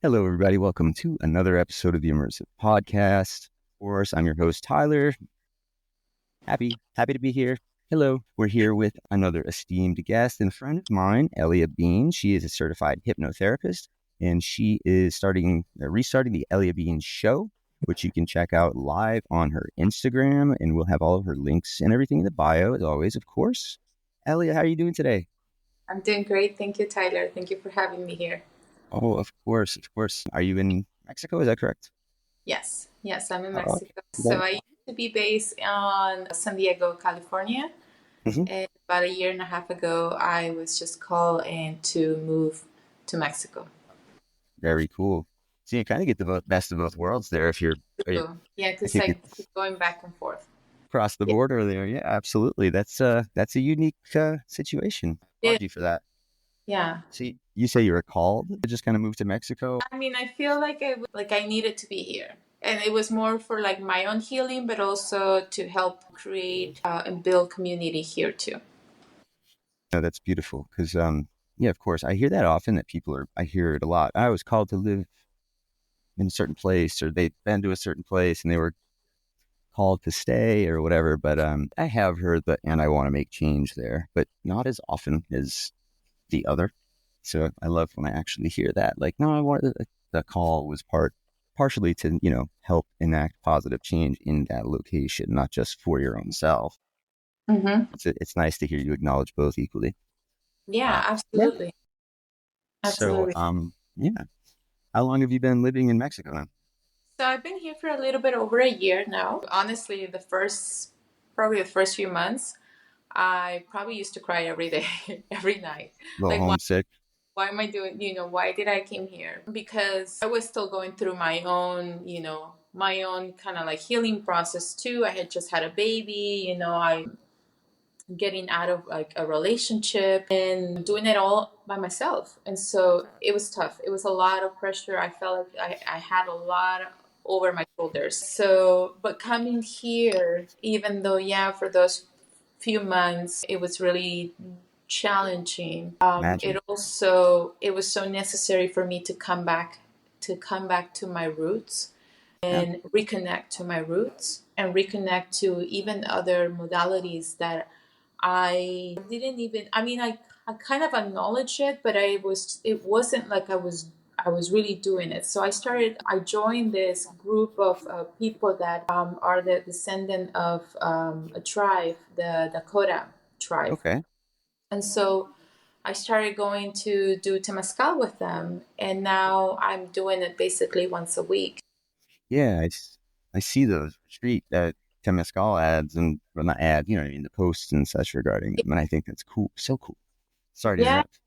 Hello, everybody. Welcome to another episode of the Immersive Podcast. Of course, I'm your host, Tyler. Happy to be here. Hello. We're here with another esteemed guest and friend of mine, Elia Bean. She is a certified hypnotherapist, and she is restarting the Elia Bean show, which you can check out live on her Instagram, and we'll have all of her links and everything in the bio, as always, of course. Elia, how are you doing today? I'm doing great. Thank you, Tyler. Thank you for having me here. Oh, of course. Are you in Mexico? Is that correct? Yes, I'm in Oh, Mexico. So I used to be based on San Diego, California. mhm. And about a year and a half ago, I was just called in to move to Mexico. Very cool. So you kind of get the best of both worlds there if So, yeah, I because think I keep it's going back and forth. across the Yeah. border there. Yeah, absolutely. That's a unique situation. Yeah. Applaud you for that. Yeah. See, you say you were called to just kind of move to Mexico. I mean, I feel like I needed to be here. And it was more for like my own healing, but also to help create and build community here too. No, that's beautiful because yeah, of course, I hear that often that I hear it a lot. I was called to live in a certain place, or they've been to a certain place and they were called to stay or whatever. But I have heard that, and I want to make change there, but not as often as the other. So I love when I actually hear that. Like, no, I wanted the call was partially to, help enact positive change in that location, not just for your own self. Mm-hmm. It's nice to hear you acknowledge both equally. Yeah, Yeah. absolutely. So, Absolutely. yeah. How long have you been living in Mexico now? So I've been here for a little bit over a year now. Honestly, probably the first few months, I probably used to cry every day, every night. A little Like, homesick. why am I doing, why did I came here? Because I was still going through my own kind of like healing process too. I had just had a baby, I getting out of like a relationship and doing it all by myself. And so it was tough. It was a lot of pressure. I felt like I had a lot over my shoulders. So, but coming here, even though, yeah, for those few months, it was really challenging. Imagine. It was so necessary for me to come back to my roots Yeah. and reconnect to my roots and reconnect to even other modalities that I didn't even, I kind of acknowledged it, but it wasn't like I was really doing it. So I joined this group of people that are the descendant of a tribe, the Dakota tribe. Okay. And so I started going to do Temazcal with them. And now I'm doing it basically once a week. Yeah, I see those street Temescal ads and, well, not ads, you know what I mean, the posts and such regarding them. And I think that's cool. So cool. Sorry to Yeah. interrupt.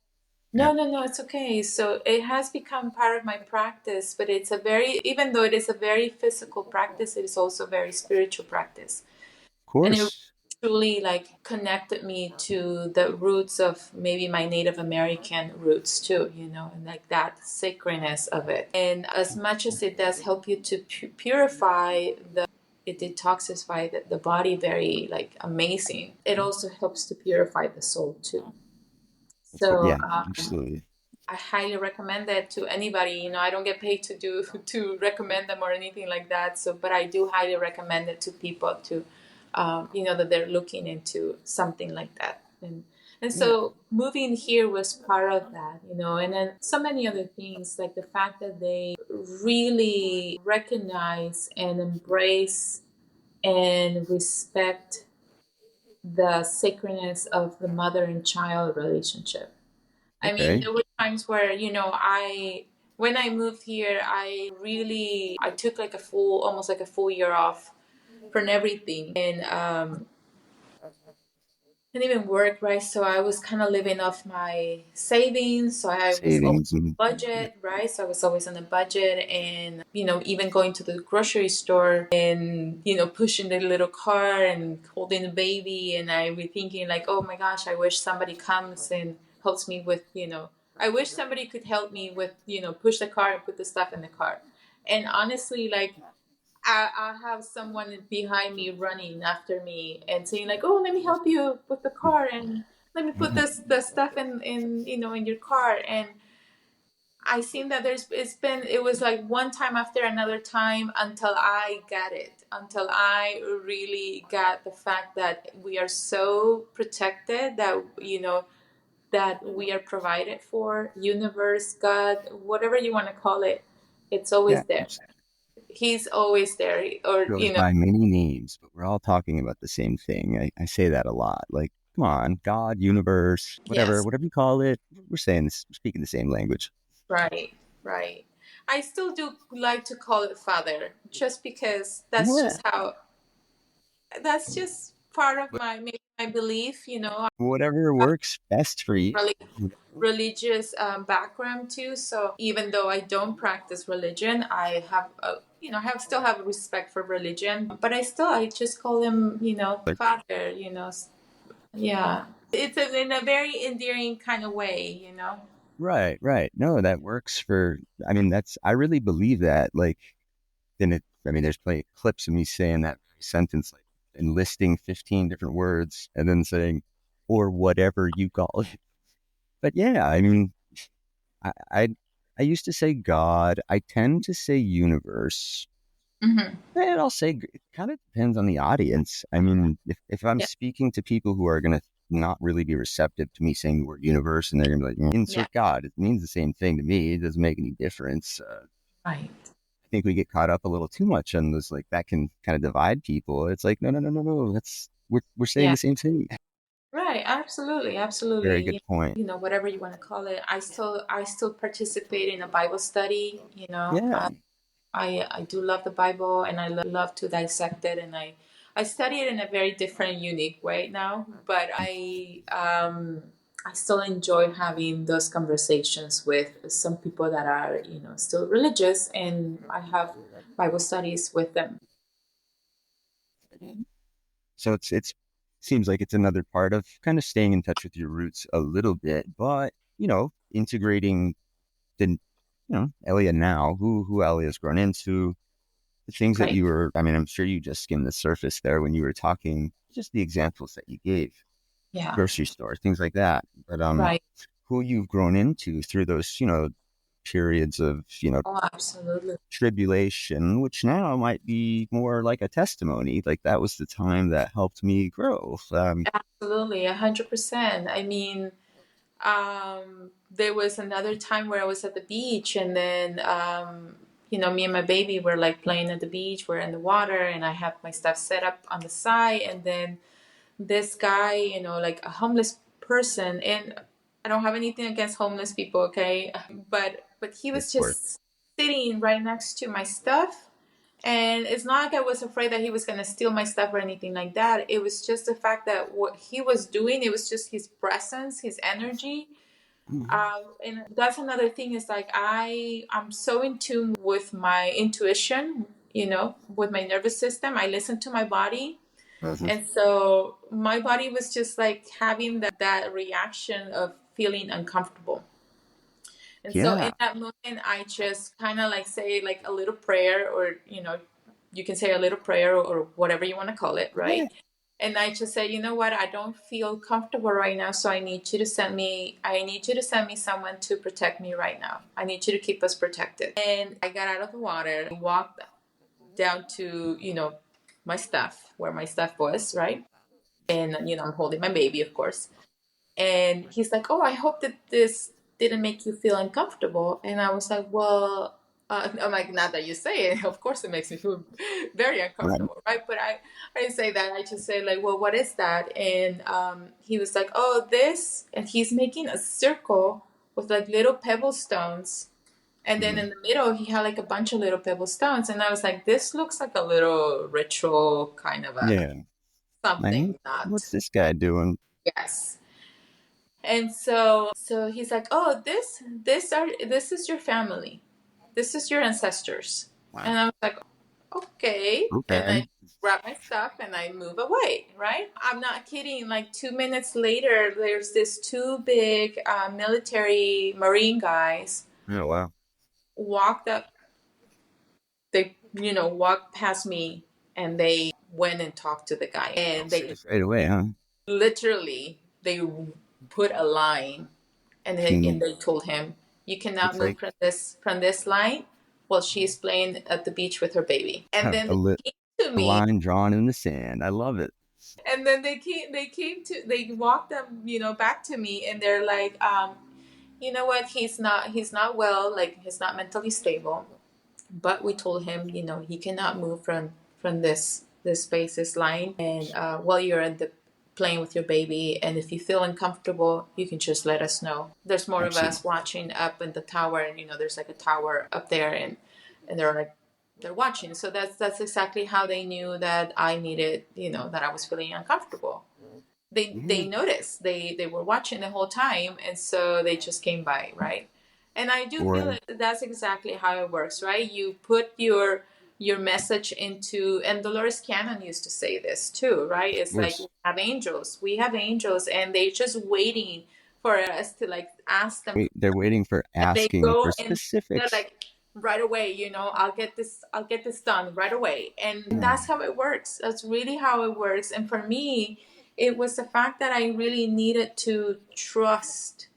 Yeah. No, it's okay. So it has become part of my practice, but even though it is a very physical practice, it is also a very spiritual practice. Of And it course. truly like connected me to the roots of maybe my Native American roots too, and like that sacredness of it. And as much as it does help you to purify it detoxify the body very like amazing, it also helps to purify the soul too. So Yeah, absolutely. I highly recommend that to anybody. I don't get paid to do to recommend them or anything like that. So, but I do highly recommend it to people to, that they're looking into something like that. And Yeah. so moving here was part of that, and then so many other things like the fact that they really recognize and embrace and respect the sacredness of the mother and child relationship. I mean, Okay. there were times where, when I moved here, I took like almost like a full year off from everything. And didn't even work, right? So I was kind of living off my savings. So I was always Savings and on a yeah. budget, right? So I was always on a budget and, even going to the grocery store and, pushing the little car and holding the baby. And I be thinking like, oh my gosh, I wish somebody comes and helps me with, I wish somebody could help me with, push the car and put the stuff in the car. And honestly, like I have someone behind me running after me and saying like, "Oh, let me help you with the car and let me put Yeah. the stuff in in your car." And I seen that it was like one time after another time until I got it, until I really got the fact that we are so protected, that that we are provided for, universe, God, whatever you want to call it, it's Yeah, always there. He's always there, or goes by many names, but we're all talking about the same thing. I say that a lot. Like, come on, God, universe, yes, whatever you call it, we're saying this, we're speaking the same language. right, right. I still do like to call it Father, just because Yeah, that's just part of my maybe my belief, whatever works best for you. really religious background too. So even though I don't practice religion, I have have still have respect for religion. But I just call him Like, Father. Yeah, it's in a very endearing kind of way. right, right. No, that works for. I mean, I really believe that. Like, then it. I mean, there's plenty of clips of me saying that sentence, like enlisting 15 different words and then saying, or whatever you call it. But yeah, I mean, I, I I used to say God. I tend to say universe. Hmm. And I'll say it kind of depends on the audience. I mean, if I'm Yeah, speaking to people who are going to not really be receptive to me saying the word universe and they're going to be like, yeah, insert God, it means the same thing to me. It doesn't make any difference. right. I think we get caught up a little too much on this, like that can kind of divide people. It's like, no, no, no, no, no. We're saying Yeah, the same thing. right. Absolutely, Very absolutely. good point. Whatever you want to call it. I still participate in a Bible study. Yeah. I do love the Bible, and I love to dissect it, and I study it in a very different, unique way now. But I still enjoy having those conversations with some people that are still religious, and I have Bible studies with them. So it's seems like it's another part of kind of staying in touch with your roots a little bit, but integrating the Elia now, who Elia's grown into, the things that Right? you were. I mean, I'm sure you just skimmed the surface there when you were talking, just the examples that you gave, Yeah. grocery store, things like that. But Right. who you've grown into through those periods of Oh, absolutely. tribulation, which now might be more like a testimony. Like that was the time that helped me grow. Absolutely, 100%. I mean, there was another time where I was at the beach, and then me and my baby were like playing at the beach. We're in the water, and I have my stuff set up on the side, and then this guy, like a homeless person, and I don't have anything against homeless people, okay, but he Of was course. just sitting right next to my stuff. And it's not like I was afraid that he was going to steal my stuff or anything like that. It was just the fact that what he was doing, it was just his presence, his energy. And that's another thing, is like I'm so in tune with my intuition, with my nervous system. I listen to my body. Mhm. And so my body was just like having that reaction of feeling uncomfortable. And so in Yeah. that moment, I just kind of like say like a little prayer, or, you can say a little prayer, or whatever you want to call it, Yeah. right? And I just said, you know what, I don't feel comfortable right now, so I need you to send me someone to protect me right now. I need you to keep us protected. And I got out of the water, walked down to, my stuff, where my stuff was, right? And I'm holding my baby, of course. And he's like, "Oh, I hope that this didn't make you feel uncomfortable." And I was like, "Well," I'm like, "Not that you say it. Of course, it makes me feel very Right. uncomfortable, right?" But I didn't say that. I just say like, "Well, what is that?" And he was like, "Oh, this," and he's making a circle with like little pebble stones. And then Mhm. in the middle, he had like a bunch of little pebble stones. And I was like, "This looks like a little ritual kind of a Yeah. something, Like, not." what's this guy doing? Yes. And so he's like, "Oh, this is your family. This is your ancestors." Wow. And I was like, "Okay." And Okay. I grab my stuff and I move away, right? I'm not kidding. Like 2 minutes later, there's this two big military Marine guys Oh wow. walked up. They, walked past me, and they went and talked to the guy. And they Just right away, huh? literally, they put a line, and Hmm. they told him, You cannot It's move like from this line while she's playing at the beach with her baby. And then a, they came to a me, line drawn in the sand. I love it. and then they walked them, back to me, and they're like, you know what, he's not well, like he's not mentally stable, but we told him, he cannot move from this space, this line, and while you're at the playing with your baby, and if you feel uncomfortable, you can just let us know. There's more of Absolutely. us watching up in the tower, and there's like a tower up there, and they're watching. So that's exactly how they knew that I needed, that I was feeling uncomfortable. They Yeah. noticed, they were watching the whole time, and so they just came by, right? And I do feel Or like that's exactly how it works, right? You put your message into, and Dolores Cannon used to say this too, right? of It's like course, we have angels and they're just waiting for us to like ask them. they're waiting for And they asking for go and they're specifics. like, right away, I'll get this done right away. And Yeah. that's how it works. That's really how it works. And for me, it was the fact that I really needed to trust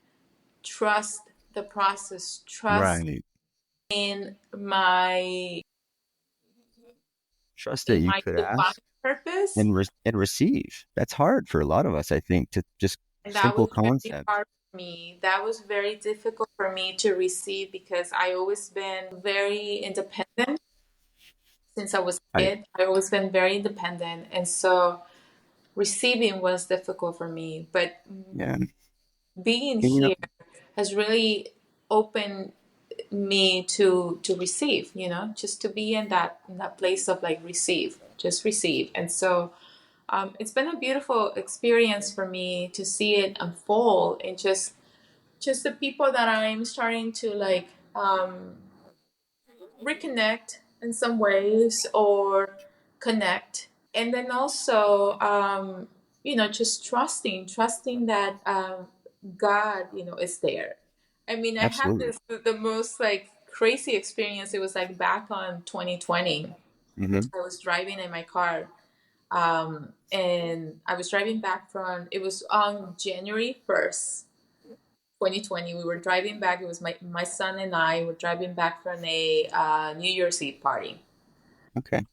the process, trust Right. in my Trust that in you my could divine ask purpose. and receive. That's hard for a lot of us, I think, to just And that simple was very concept. hard for me. That was very difficult for me to receive because I always been very independent since I was a I kid. I always been very independent, and so receiving was difficult for me. But yeah. being And, here has really opened me to receive, just to be in that place of like receive, just receive. And so it's been a beautiful experience for me to see it unfold, and just the people that I'm starting to like reconnect in some ways or connect. And then also just trusting that God is there. I mean, I had absolutely. this the most like crazy experience. It was like back on 2020. Hmm. I was driving in my car, and I was driving back from, it was on January 1st, 2020. We were driving back. It was my son and I were driving back from a New Year's Eve party. Okay.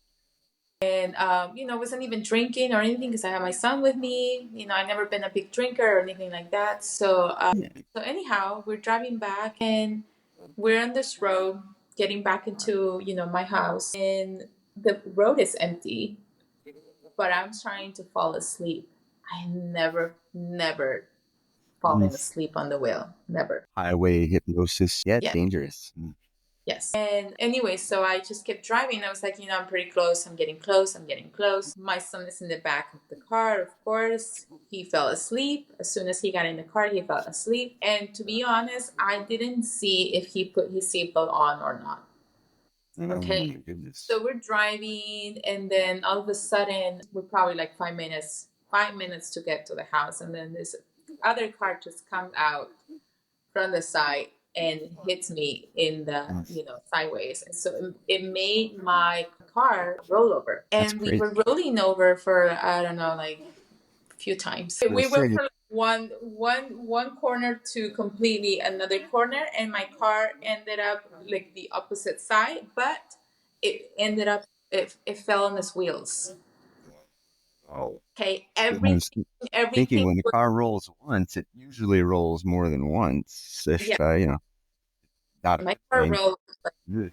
And, I wasn't even drinking or anything because I had my son with me. I've never been a big drinker or anything like that. Yeah. So anyhow, we're driving back and we're on this road getting back into, my house, and the road is empty, but I'm trying to fall asleep. I never Mm. fallen asleep on the wheel. Never. Highway hypnosis. Yeah, it's Yeah. dangerous. Yes. And anyway, so I just kept driving. I was like, I'm pretty close. I'm getting close. I'm getting close. My son is in the back of the car, of course. He fell asleep. As soon as he got in the car, he fell asleep. And to be honest, I didn't see if he put his seatbelt on or not. Oh Okay. my goodness. So we're driving, and then all of a sudden, we're probably like 5 minutes to get to the house. And then this other car just comes out from the side and hits me in the Mm. sideways, and so it made my car roll over, That's and we crazy. were rolling over for I don't know, like a few times. I We went said, from one corner to completely another corner, and my car ended up like the opposite side, but it fell on its wheels. oh, Okay, I was thinking everything when the was, car rolls once, it usually rolls more than once. yeah, If not a my good car thing. rolled Ugh.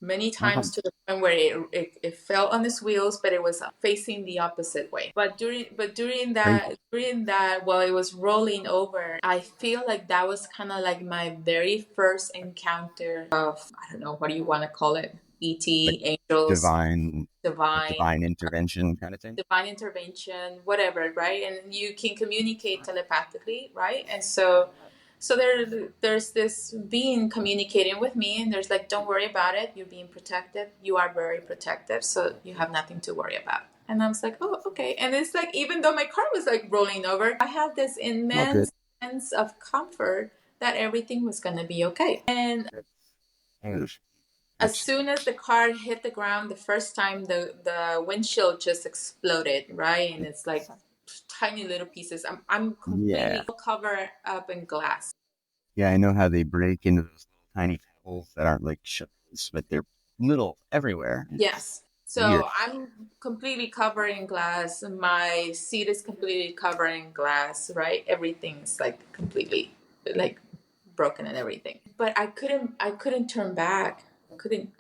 many Uh-huh. times to the point where it fell on its wheels, but it was facing the opposite way. But during Crazy. that while it was rolling over, I feel like that was kind of like my very first encounter of, I don't know, what do you want to call it, ET, Like angels, divine, like divine divine intervention kind of thing. divine intervention, whatever, right? And you can communicate telepathically, right? And so there's this being communicating with me, and there's like, don't worry about it. You're being protected. You are very protected, so you have nothing to worry about. And I was like, oh, okay. And it's like, even though my car was like rolling over, I had this All good. immense sense of comfort that everything was gonna be okay. And That's, as that's soon as the car hit the ground the first time, the windshield just exploded, right? And it's like tiny little pieces. I'm yeah. completely covered up in glass. Yeah, I know how they break into those little tiny pebbles that aren't like shells, but they're little everywhere. It's Yes. So weird. I'm completely covered in glass. My seat is completely covered in glass, right? Everything's like completely like broken and everything. But I couldn't turn back. I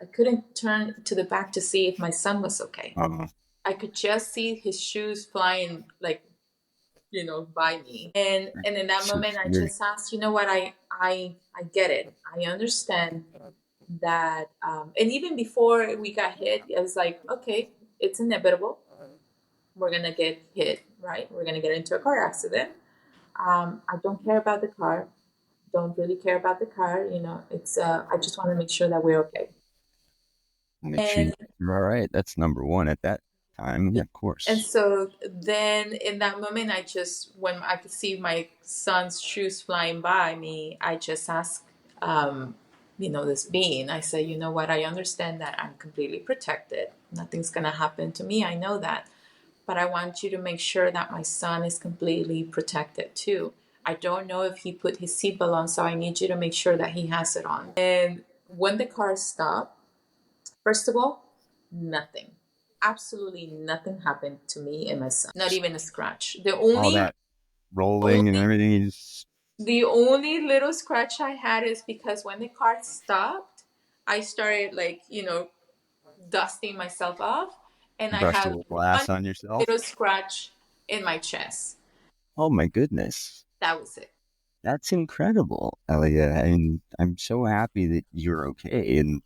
couldn't turn to the back to see if my son was okay. Um, I could just see his shoes flying like, by me. And in that so moment I weird. just asked, you know what, I get it. I understand that, and even before we got hit, I was like, okay, it's inevitable. We're gonna get hit, right? We're gonna get into a car accident. I don't care about the car. Don't really care about the car. It's I just want to make sure that we're okay. Make sure And you're all right. That's number one at that time. Yeah, of and course. so then in that moment, when I could see my son's shoes flying by me, I just asked, this being, I said, you know what, I understand that I'm completely protected. Nothing's going to happen to me. I know that. But I want you to make sure that my son is completely protected too. I don't know if he put his seatbelt on, so I need you to make sure that he has it on. And when the car stopped, first of all, nothing. Absolutely nothing happened to me and my son. Not even a scratch. The All only that rolling and only everything is the only little scratch I had is because when the car stopped, I started like, dusting myself off, and I brushed a had little one glass on yourself. little scratch in my chest. Oh my goodness. That was it. That's incredible, Elia. And I'm so happy that you're okay. And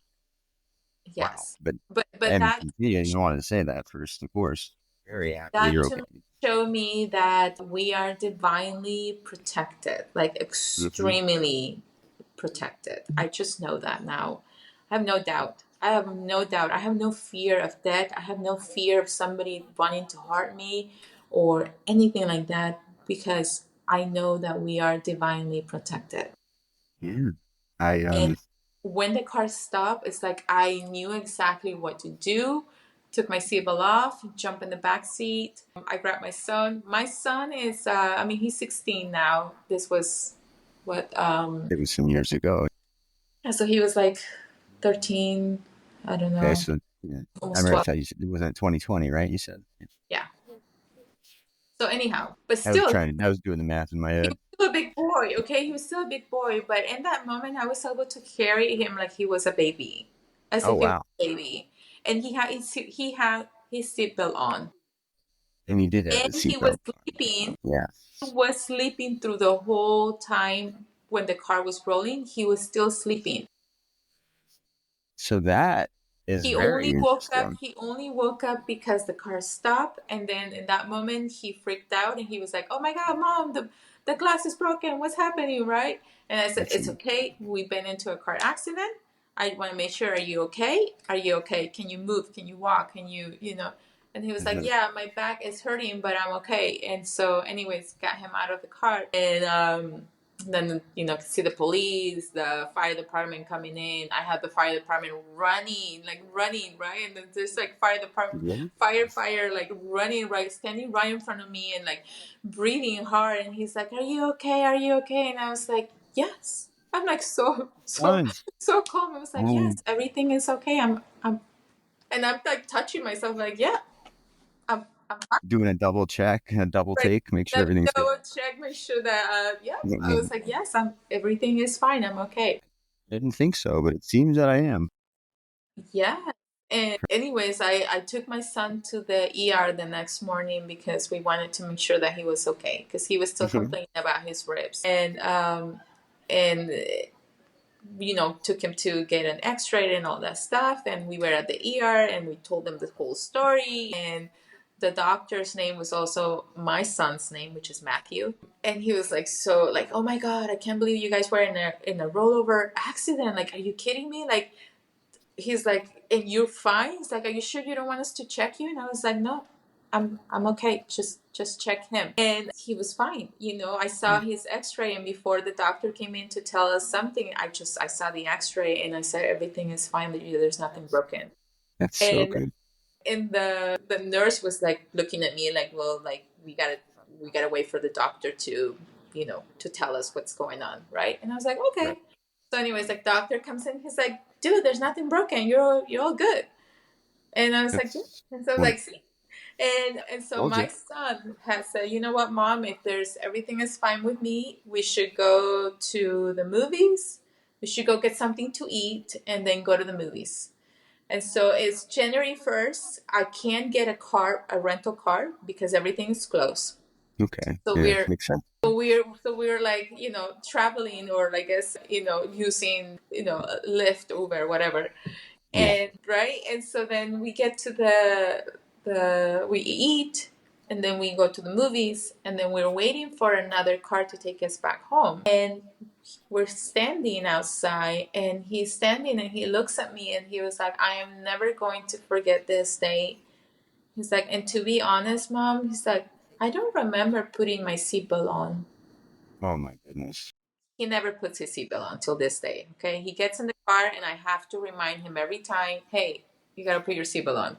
wow. Yes. But But and that continue, you wanted to say that first, of course. Very happy that that you're to okay. me showed me that we are divinely protected, like Mm-hmm. extremely protected. I just know that now. I have no doubt. I have no doubt. I have no fear of death. I have no fear of somebody wanting to hurt me or anything like that, because I know that we are divinely protected. Yeah. I And when the car stopped, it's like I knew exactly what to do. Took my seatbelt off, jump in the back seat. I grabbed my son. My son is, he's 16 now. This was what, it was some years ago. and so he was like 13, I don't Okay, know, so yeah. I almost remember 12. I you said it wasn't 2020, right? You said. Yeah. So anyhow, but I was still, trying. I was doing the math in my he head. was still a big boy. Okay, he was still a big boy. But in that moment, I was able to carry him like he was a baby, as Oh if he was wow! a baby, and he had his seatbelt on, And you did have the and he was seatbelt sleeping. on. Yeah. He was sleeping through the whole time when the car was rolling. He was still sleeping. So that is He very only woke up. interesting. He only woke up because the car stopped, and then in that moment he freaked out and he was like, "Oh my God, mom, the glass is broken. What's happening?" Right? And I said, That's "It's okay. We've been into a car accident. I want to make sure. Are you okay? Are you okay? Can you move? Can you walk? Can you?" And he was like, mhm. "Yeah, my back is hurting, but I'm okay." And so, anyways, got him out of the car, and then see the police, the fire department coming in. I had the fire department running, right? And then there's like fire department Yeah. firefighter like running, right, standing right in front of me and like breathing hard, and he's like, are you okay, are you okay? And I was like, yes. I'm like Fun. so calm. I was like, yes, Um, everything is okay. I'm and I'm like touching myself like, yeah, I'm fine. doing a double check, a double Right. take, make sure Let me everything's good. double check, make sure that yeah. I Mhm. was like, yes, everything is fine. I'm okay. Didn't think so, but it seems that I am. Yeah. And anyways, I took my son to the ER the next morning because we wanted to make sure that he was okay because he was still Mhm. complaining about his ribs. And took him to get an X-ray and all that stuff. And we were at the ER and we told him the whole story. And the doctor's name was also my son's name, which is Matthew. And he was like, so like, oh my God, I can't believe you guys were in a rollover accident. Like, are you kidding me? Like, he's like, and you're fine? He's like, are you sure you don't want us to check you? And I was like, no, I'm okay. Just check him. And he was fine. I saw his x-ray, and before the doctor came in to tell us something, I saw the x-ray and I said everything is fine, there's nothing broken. That's so And good. the nurse was like looking at me like, well, like we gotta wait for the doctor to to tell us what's going on, right? And I was like, Right. okay. So anyways, like doctor comes in, he's like, dude, there's nothing broken. You're all good. And I was like, yeah. That's And so I was like, wonderful. see. And so Told my you. son has said, you know what, mom, if there's everything is fine with me, we should go to the movies. We should go get something to eat and then go to the movies. And so it's January 1st. I can't get a rental car because everything is closed. Okay. So Yeah, we're makes sense. so we're like, traveling, or I guess, using, Lyft, Uber, whatever. Yeah. And right. And so then we get to we eat, and then we go to the movies, and then we're waiting for another car to take us back home. And we're standing outside, and he's standing and he looks at me and he was like, I am never going to forget this day. He's like, and to be honest, mom, he's like, I don't remember putting my seatbelt on. Oh my goodness. He never puts his seatbelt on till this day. Okay. He gets in the car and I have to remind him every time, hey, you got to put your seatbelt on.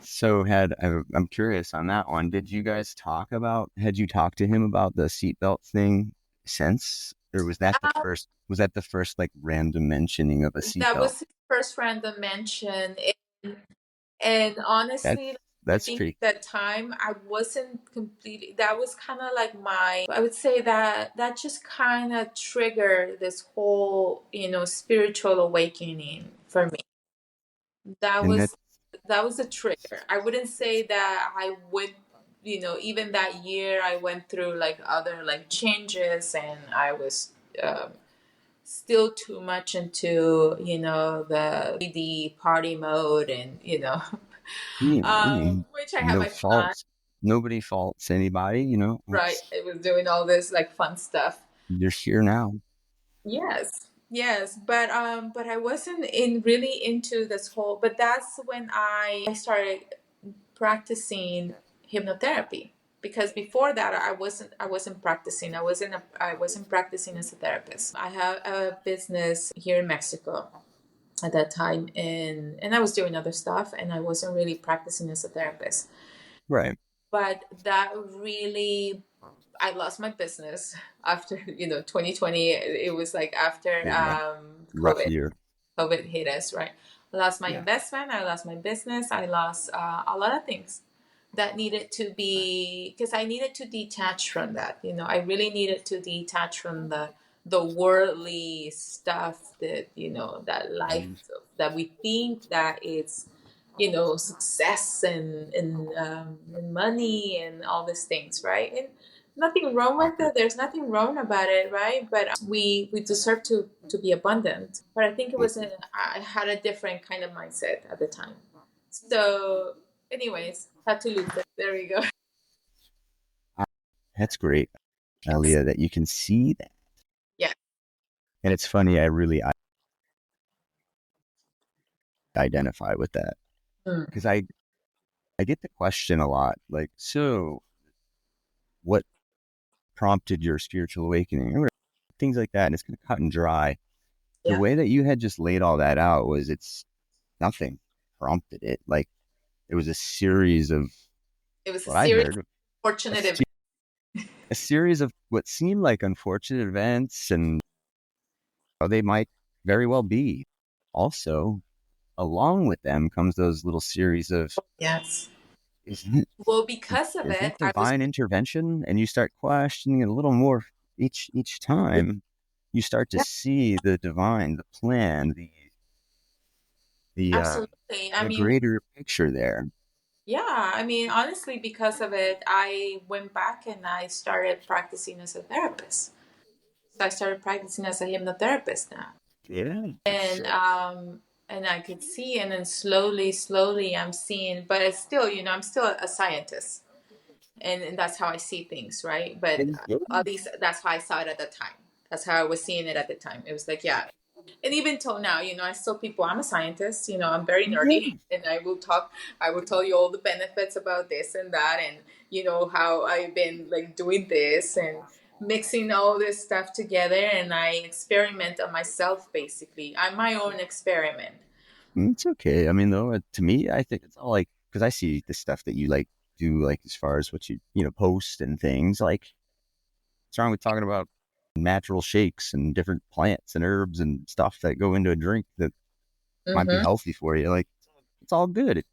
So I'm curious on that one. Had you talked to him about the seatbelt thing since, or was that the first like random mentioning of a That seatbelt? was his first random mention. And That's, honestly, I that's think tricky. at that time I wasn't completely, that was kind of like I would say that just kind of triggered this whole, spiritual awakening for me. That And that, was, that was a trigger. I wouldn't say that I would, even that year I went through like other like changes, and I was, still too much into, the party mode, and I mean, which I have no my fun. faults. Nobody faults anybody, Right, it's, it was doing all this like fun stuff. you're here now. Yes, yes, but I wasn't in really into this whole. But that's when I started practicing hypnotherapy, because before that I wasn't practicing. I wasn't practicing as a therapist. I have a business here in Mexico at that time, and I was doing other stuff, and I wasn't really practicing as a therapist. Right. But that really, I lost my business after 2020. It was like after Yeah. Rough COVID. year. COVID hit us, right? I lost my Yeah. investment. I lost my business. I lost a lot of things that needed to be, because I needed to detach from that. I really needed to detach from the worldly stuff that that life Mm. that we think that it's success and money and all these things, right? And nothing wrong with it. There's nothing wrong about it, right? But we deserve to be abundant. But I think I had a different kind of mindset at the time. So, anyways, had to lose it. There we go. That's great, Yes. Elia, that you can see that. Yeah. And it's funny, I identify with that Mm. because I get the question a lot, like, so what prompted your spiritual awakening? Or things like that. And it's kind of cut and dry. The Yeah. way that you had just laid all that out was it's nothing prompted it. Like it was a series of It was a what I serious, heard, a, fortunate event. se- a series of what seemed like unfortunate events, and they might very well be. Also, along with them comes those little series of, Yes. isn't it, Well, because of is it, that I was. divine intervention? And you start questioning it a little more each time. You start to Yeah, see the divine, the plan, the absolutely. I the mean, greater picture there. yeah, I mean, honestly, because of it, I went back and I started practicing as a therapist. So I started practicing as a hypnotherapist now. Yeah. And I could see, and then slowly I'm seeing, but it's still, I'm still a scientist, and that's how I see things, right? But at least that's how I saw it at the time. That's how I was seeing it at the time. It was like, yeah. And even till now, I still people, I'm a scientist, I'm very nerdy, and I will tell you all the benefits about this and that, and how I've been like doing this and mixing all this stuff together, and I experiment on myself. Basically, I'm my own experiment. It's okay. I mean, though, to me, I think it's all like, because I see the stuff that you like do, like as far as what you post and things like. What's wrong with talking about natural shakes and different plants and herbs and stuff that go into a drink that might be Mm-hmm. healthy for you? Like, it's all good.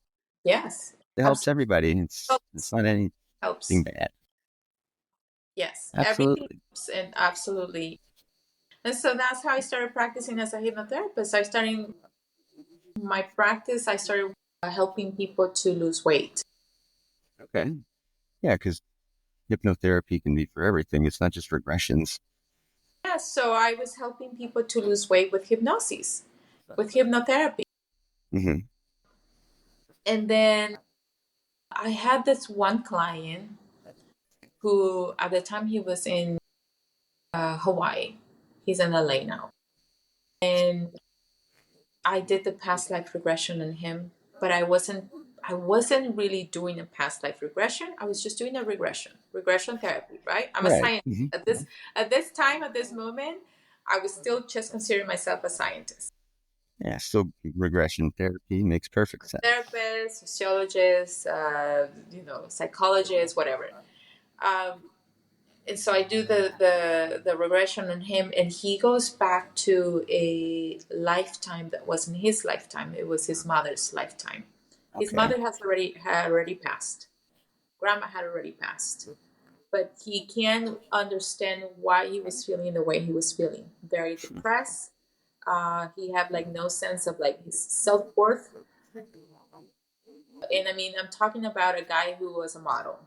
Yes, It helps absolutely everybody. It's helps. not anything Helps. bad. Yes, everything Absolutely. helps, and absolutely. And so that's how I started practicing as a hypnotherapist. I started my practice. I started helping people to lose weight. Okay. Yeah, because hypnotherapy can be for everything. It's not just regressions. Yeah, so I was helping people to lose weight with hypnosis, with hypnotherapy. Mm-hmm. And then I had this one client who, at the time, he was in Hawaii. He's in LA now. And I did the past life regression on him, but I wasn't really doing a past life regression. I was just doing a regression therapy, right? I'm a Right. scientist. Mm-hmm. At this time, at this moment, I was still just considering myself a scientist. Yeah, still regression therapy makes perfect sense. Therapist, sociologist, psychologist, whatever. Um, and so I do the regression on him, and he goes back to a lifetime that wasn't his lifetime. It was his mother's lifetime. His Okay. mother had already passed. Grandma had already passed, but he can't understand why he was feeling the way he was feeling. Very depressed. He had like no sense of like his self worth. And I mean, I'm talking about a guy who was a model.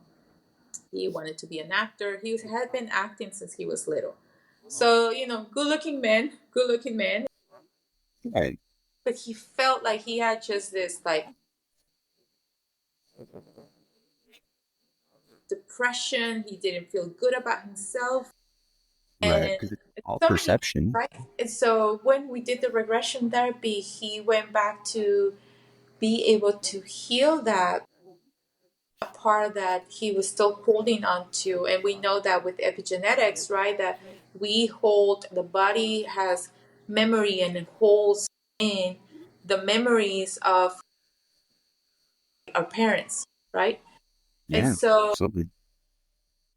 He wanted to be an actor. He had been acting since he was little. So, good looking man. Right. But he felt like he had just this like depression. He didn't feel good about himself. Right. And Because it's all so many, perception. right? And so when we did the regression therapy, he went back to be able to heal that part that he was still holding on to. And we know that with epigenetics, right, that we hold, the body has memory and it holds in the memories of our parents, right? And Yeah, so absolutely.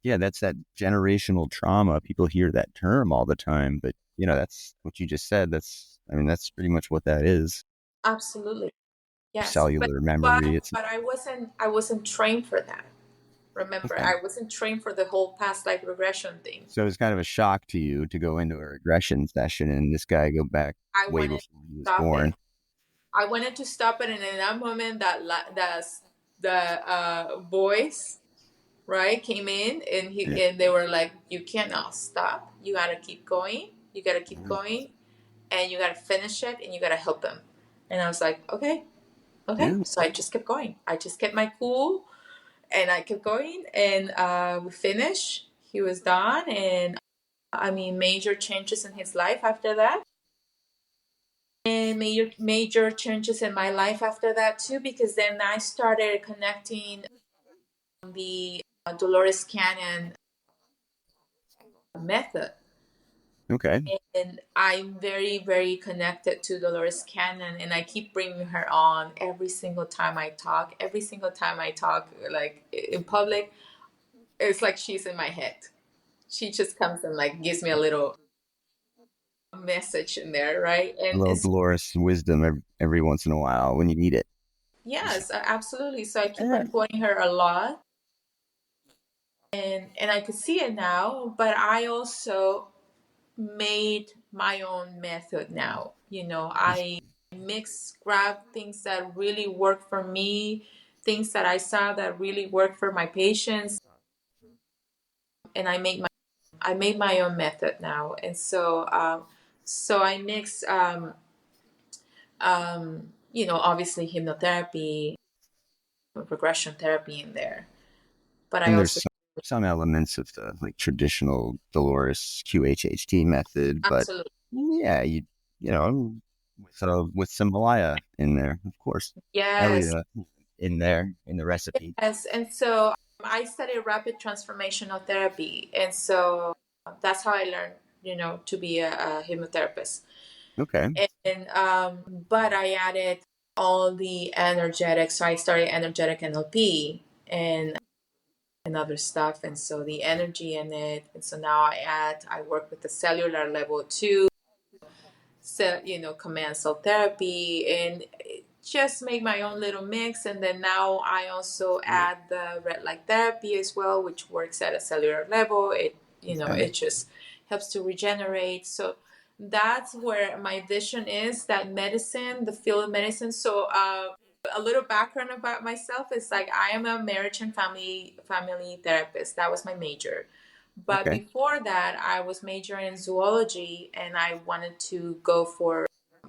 Yeah, that's that generational trauma. People hear that term all the time, but that's what you just said. That's pretty much what that is. absolutely, yes. but Cellular but memory. It's but I wasn't trained for that. Remember, okay. I wasn't trained for the whole past life regression thing. So it's kind of a shock to you to go into a regression session and this guy go back I way wanted to before he was stop it. born. I wanted to stop it, and in that moment, the boys, right, came in, and Yeah. they were like, "You cannot stop. You gotta keep going. You gotta keep Yeah. going, and you gotta finish it, and you gotta help them." And I was like, "Okay, okay." Yeah. So I just kept going. I just kept my cool, and I kept going, and we finished. He was done, and I mean, major changes in his life after that. And major changes in my life after that too, because then I started connecting the Dolores Cannon method. Okay. And I'm very, very connected to Dolores Cannon, and I keep bringing her on every single time I talk. Every single time I talk, like in public, it's like she's in my head. She just comes and like gives me a little message in there, right? A And little it's Dolores wisdom every once in a while when you need it. yes, absolutely. So I keep Yeah. on quoting her a lot, and I could see it now. But I also made my own method now. I grab things that really work for me, things that I saw that really work for my patients, and I made my own method now. And so I mix obviously hypnotherapy, regression therapy in there, but I And there's also some elements of the like traditional Dolores QHHT method, but absolutely. yeah, with some Malaya in there, of course. Yes. Elia in there in the recipe. Yes, and so I studied rapid transformational therapy, and so that's how I learned, to be a hypnotherapist. Okay. But I added all the energetics. So I started energetic NLP, and and other stuff. And so the energy in it. And so now I work with the cellular level too. So, command cell therapy and just make my own little mix. And then now I also add the red light therapy as well, which works at a cellular level. It just helps to regenerate. So that's where my vision is, that medicine, the field of medicine. So, a little background about myself is like I am a marriage and family therapist. That was my major. But Okay. before that, I was majoring in zoology and I wanted to go for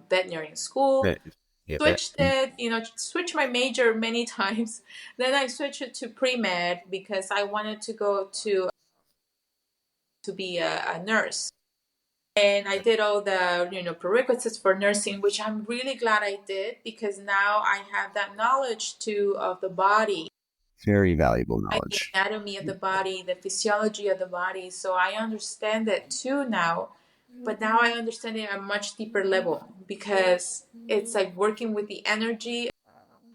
veterinary school. But, yeah, but Switched it, switched my major many times. Then I switched it to pre-med because I wanted to go to be a nurse. And I did all the, prerequisites for nursing, which I'm really glad I did because now I have that knowledge too of the body, very valuable the knowledge. anatomy of the body, the physiology of the body. So I understand it too now, but now I understand it at a much deeper level because it's like working with the energy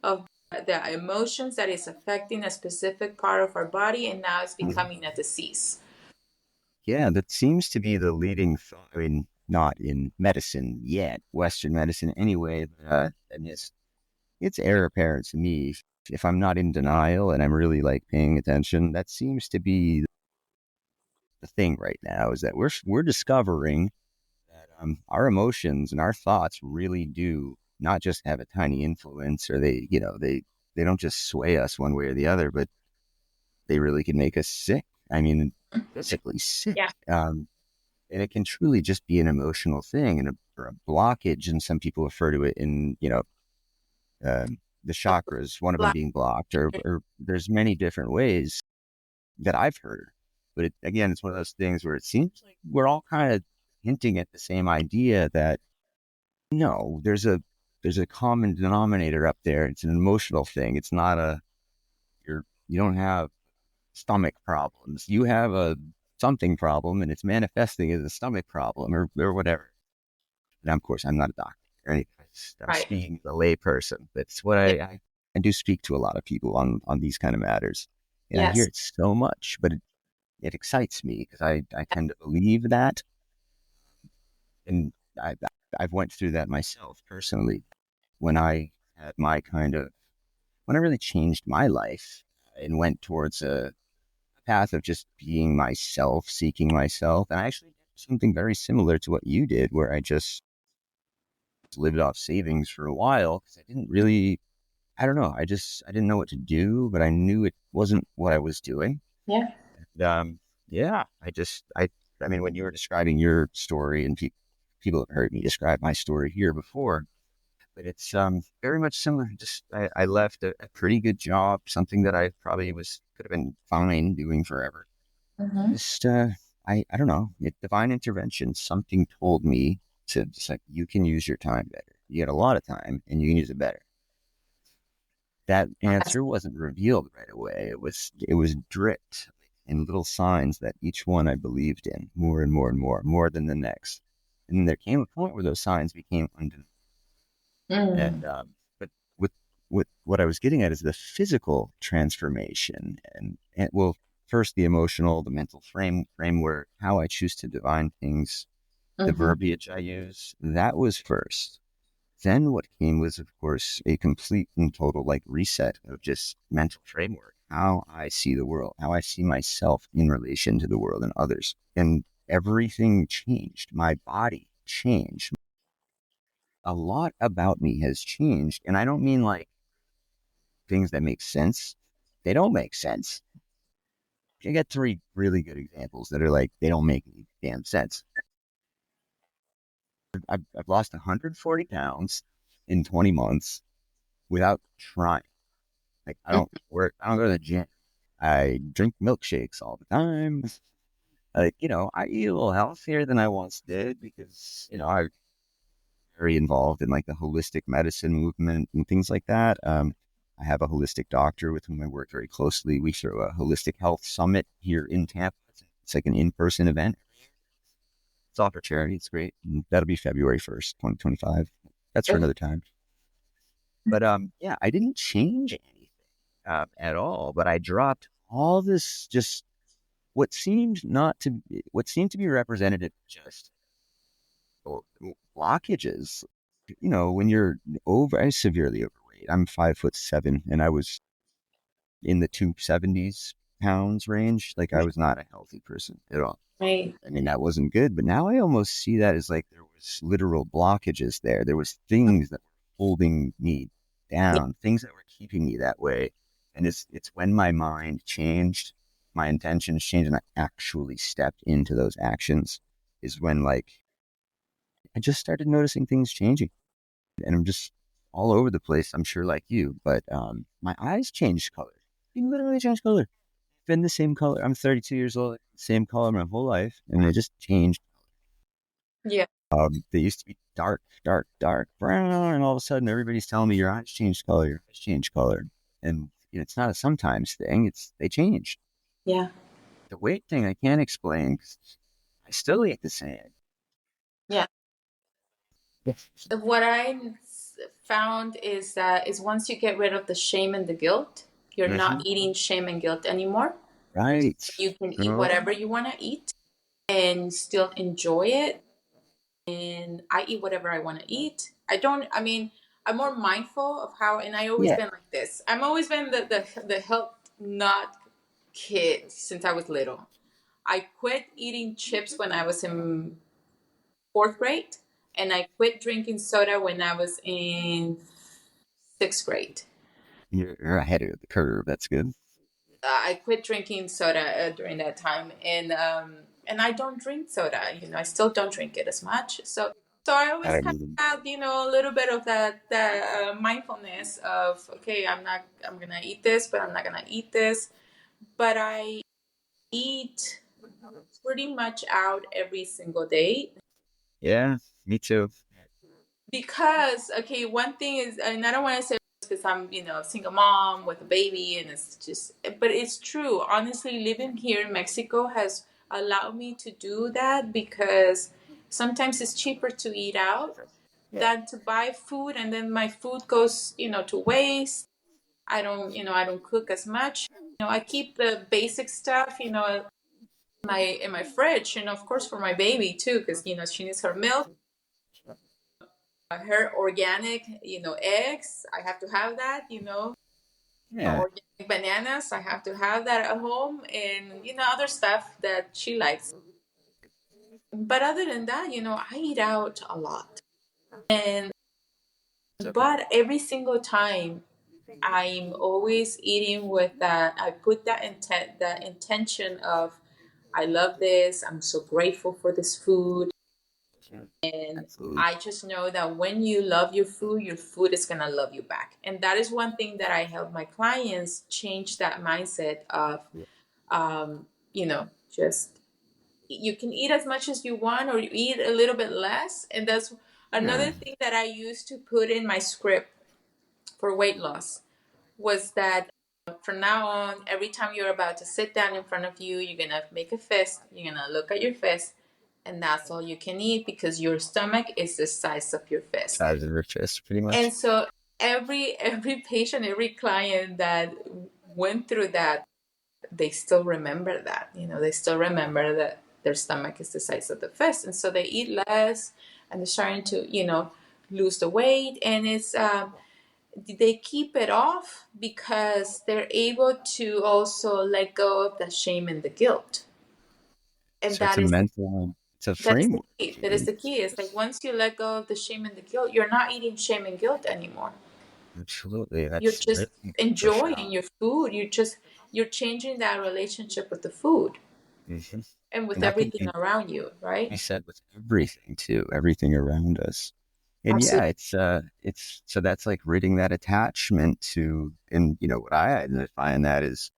of the emotions that is affecting a specific part of our body, and now it's Mhm. becoming a disease. Yeah, that seems to be the leading thought. I mean, not in medicine yet, Western medicine anyway. But, and it's heir apparent to me. If I'm not in denial and I'm really like paying attention, that seems to be the thing right now. Is that we're discovering that our emotions and our thoughts really do not just have a tiny influence, or they don't just sway us one way or the other, but they really can make us sick. I mean, physically sick. Yeah. And it can truly just be an emotional thing or a blockage. And some people refer to it in, the chakras, one of them being blocked, or there's many different ways that I've heard. But again, it's one of those things where it seems like we're all kind of hinting at the same idea that no, there's a common denominator up there. It's an emotional thing. It's not you don't have stomach problems. You have a something problem and it's manifesting as a stomach problem or whatever. And of course, I'm not a doctor or anything. I'm Right. speaking as a lay person. That's what Yeah. I do speak to a lot of people on these kind of matters. And I hear Yes. it so much, but it excites me because I tend to believe that. And I've went through that myself personally when I had when I really changed my life and went towards a path of just being myself, seeking myself. And I actually did something very similar to what you did, where I just lived off savings for a while because I didn't really, I don't know, I didn't know what to do, but I knew it wasn't what I was doing. Yeah. And, yeah, I mean, when you were describing your story, and people have heard me describe my story here before, but it's very much similar. Just I left a pretty good job, something that I probably could have been fine doing forever. Mm-hmm. Just I don't know. Divine intervention. Something told me to just like you can use your time better. You got a lot of time, and you can use it better. That answer wasn't revealed right away. It was dripped in little signs that each one I believed in more and more and more than the next. And then there came a point where those signs became undeniable. Mm. And but with what I was getting at is the physical transformation, and well, first the emotional, the mental framework, how I choose to divine things, the Mm-hmm. verbiage I use. That was first. Then what came was, of course, a complete and total like reset of just mental framework, how I see the world, how I see myself in relation to the world and others, and everything changed. My body changed. A lot about me has changed. And I don't mean like things that make sense. They don't make sense. I got three really good examples that are like, they don't make any damn sense. I've lost 140 pounds in 20 months without trying. Like, I don't work, I don't go to the gym. I drink milkshakes all the time. Like, I eat a little healthier than I once did because, I'm very involved in like the holistic medicine movement and things like that. I have a holistic doctor with whom I work very closely. We throw a holistic health summit here in Tampa. It's like an in-person event. It's all for charity. It's great. And that'll be February 1st, 2025. That's for another time. But yeah, I didn't change anything at all, but I dropped all this just what seemed to be representative just blockages. When you're I'm severely overweight. I'm 5'7", and I was in the 270s pounds range. Like I was not a healthy person at all. Right. I mean, that wasn't good, but now I almost see that as like there was literal blockages there. There was things that were holding me Yeah. down, things that were keeping me that way. And it's when my mind changed, my intentions changed, and I actually stepped into those actions is when like I just started noticing things changing. And I'm just all over the place, I'm sure like you, but my eyes changed color. They literally changed color. Been the same color. I'm 32 years old, same color my whole life, and they just changed. Yeah. They used to be dark, dark, dark brown, and all of a sudden everybody's telling me your eyes changed color, your eyes changed color, and it's not a sometimes thing. It's they changed. Yeah. The weight thing I can't explain. 'Cause I still eat the same. Yeah. What I found is that is once you get rid of the shame and the guilt, you're not Mm-hmm. eating shame and guilt anymore. Right. You can eat Oh, whatever you want to eat and still enjoy it. And I eat whatever I want to eat. I mean, I'm more mindful of how, and I always yeah. been like this. I'm always been the health nut kid since I was little. I quit eating chips when I was in fourth grade, and I quit drinking soda when I was in sixth grade. You're ahead of the curve. That's good. I quit drinking soda during that time, and I don't drink soda. I still don't drink it as much. So I I always kind remember. of have a little bit of that mindfulness of, okay, I'm gonna eat this, but I'm not gonna eat this. But I eat pretty much out every single day. Yeah, me too. Because, okay, one thing is, and I don't want to say because I'm, a single mom with a baby, and it's just, but it's true. Honestly, living here in Mexico has allowed me to do that because sometimes it's cheaper to eat out Yeah. than to buy food, and then my food goes, to waste. I don't cook as much. I keep the basic stuff, in my fridge, of course for my baby too, because she needs her milk, her organic, eggs. I have to have that, Yeah. organic bananas. I have to have that at home, and other stuff that she likes. But other than that, I eat out a lot, and So, but every single time I'm always eating with that. I put that intention of, I love this. I'm so grateful for this food. yeah, And absolutely. I just know that when you love your food is going to love you back. And that is one thing that I help my clients change that mindset of, Yeah. just you can eat as much as you want, or you eat a little bit less. And that's Yeah. another thing that I used to put in my script for weight loss was that from now on, every time you're about to sit down in front of you, you're going to make a fist, you're going to look at your fist, and that's all you can eat because your stomach is the size of your fist. Size of your fist, pretty And much. so every patient, every client that went through that, they still remember that. They still remember that their stomach is the size of the fist, and so they eat less, and they're starting to lose the weight, and it's they keep it off because they're able to also let go of the shame and the guilt. And So it's a mental, it's a that is the framework. key. That is the key. It's like once you let go of the shame and the guilt, you're not eating shame and guilt anymore. Absolutely. You're That's just really enjoying profound. your food. You're changing that relationship with the food Mm-hmm. and with And that can everything be around you, right? said with everything too, everything around us. And yeah, Absolutely. it's so that's like ridding that attachment to, and what I identify in that is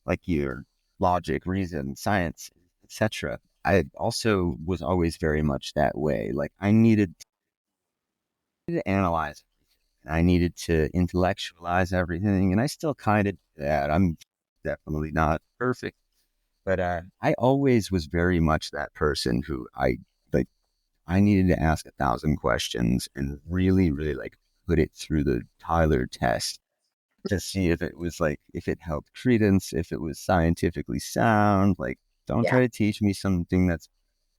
like your logic, reason, science, etc. I also was always very much that way. Like I needed to analyze, I needed to intellectualize everything, and I still kind of do that. I'm definitely not perfect, but I always was very much that person who like. I needed to ask 1,000 questions and really, really like put it through the Tyler test. to see if it was like, if it held credence, if it was scientifically sound. Like, don't Yeah. try to teach me something that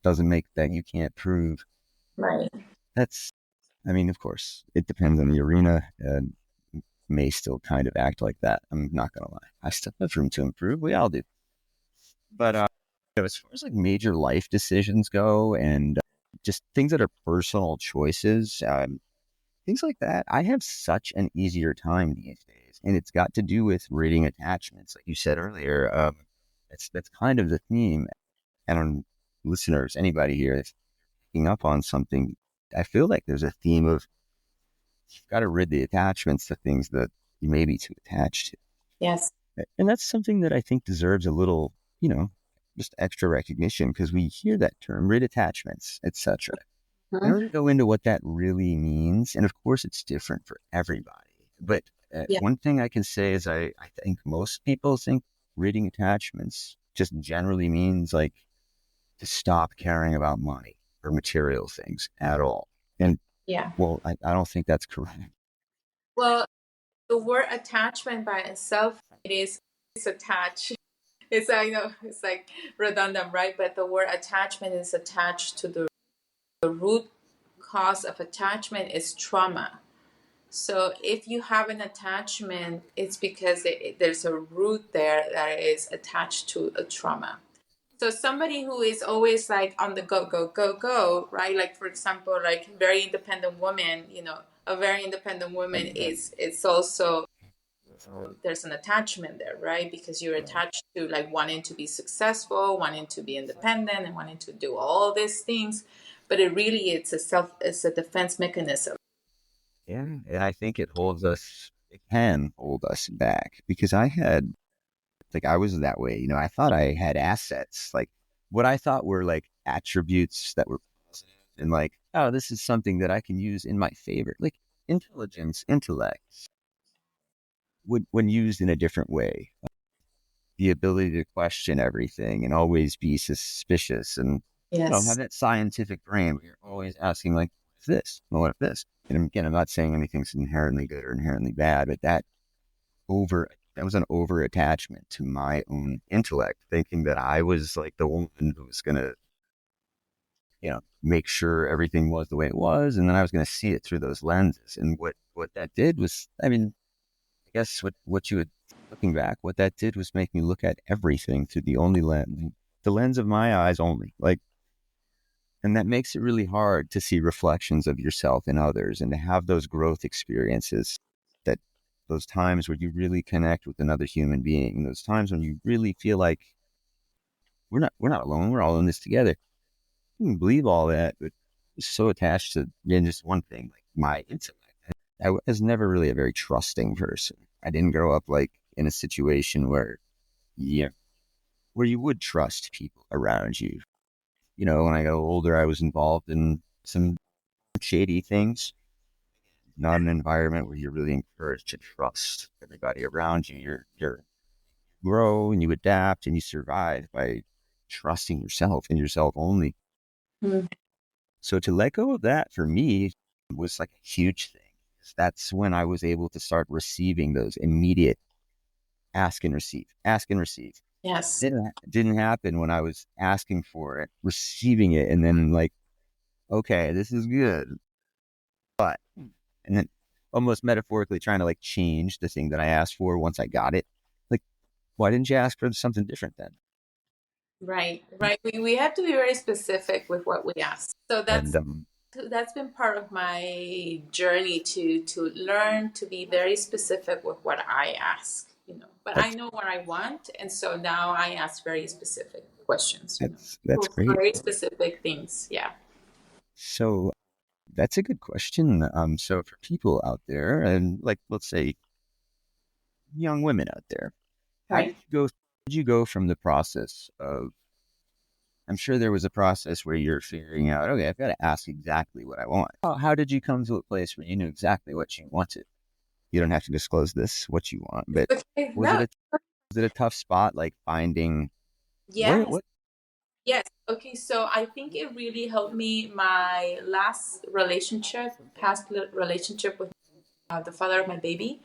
doesn't make that you can't prove. Right. That's, I mean, of course, it depends on the arena and may still kind of act like that. I'm not going to lie. I still have room to improve. We all do. But as far as like major life decisions go and just things that are personal choices, things like that, I have such an easier time these days. And it's got to do with ridding attachments, like you said earlier. That's kind of the theme. And on listeners, anybody here that's picking up on something, I feel like there's a theme of you've got to rid the attachments to things that you may be too attached to. Yes. And that's something that I think deserves a little, you know, just extra recognition because we hear that term, rid attachments, etc. In Mhm. order to go into what that really means, and of course it's different for everybody, but Yeah. one thing I can say is I think most people think ridding attachments just generally means like to stop caring about money or material things at all. And Yeah. well, I don't think that's correct. Well, the word attachment by itself, it is it's attached. It's I know it's like redundant, right? But the word attachment is attached to the root cause of attachment is trauma. So if you have an attachment, it's because there's a root there that is attached to a trauma. So somebody who is always like on the go, go, go, go, right? Like for example, like very independent woman, a very independent woman is it's also there's an attachment there, right? Because you're attached to like wanting to be successful, wanting to be independent, and wanting to do all these things. But it's a defense mechanism. Yeah, and I think it can hold us back because I was that way. You know, I thought I had assets, like what I thought were like attributes that were positive and like, oh, this is something that I can use in my favor, like intelligence, intellect, when used in a different way, the ability to question everything and always be suspicious and, have Yes. that scientific brain where you're always asking, like, what if this? Well, what if this? And again, I'm not saying anything's inherently good or inherently bad, but that was an over attachment to my own intellect, thinking that I was like the one who was going to, make sure everything was the way it was. And then I was going to see it through those lenses. And what that did was, I mean, I guess what you would, looking back, what that did was make me look at everything through the lens of my eyes only. Like, and that makes it really hard to see reflections of yourself in others and to have those growth experiences, that those times where you really connect with another human being, those times when you really feel like we're not alone, we're all in this together. You can believe all that, but it's so attached to just one thing, like my intellect. I was never really a very trusting person. I didn't grow up like in a situation yeah, where you would trust people around you. When I got older, I was involved in some shady things, not an environment where you're really encouraged to trust everybody around you. You're grow and you adapt and you survive by trusting yourself and yourself only. Mm. So to let go of that for me was like a huge thing. That's when I was able to start receiving those immediate ask and receive. Yes. Didn't happen when I was asking for it, receiving it, and then like, okay, this is good, but and then almost metaphorically trying to like change the thing that I asked for once I got it. Like, why didn't you ask for something different then? Right. Right. We have to be very specific with what we ask. So And that's been part of my journey to learn to be very specific with what I ask, but I that's know what I want, and so now I ask very specific questions, that's for great. very specific things. Yeah. So that's a good question. So for people out there, and like let's say young women out there, how Right. did you go from the process of, I'm sure there was a process where you're figuring out, okay, I've got to ask exactly what I want. How did you come to a place where you knew exactly what you wanted? You don't have to disclose what you want, but Okay. was it No. a was it a tough spot, like finding Yes. what Yes. Okay. So I think it really helped me. My last relationship, past relationship with the father of my baby.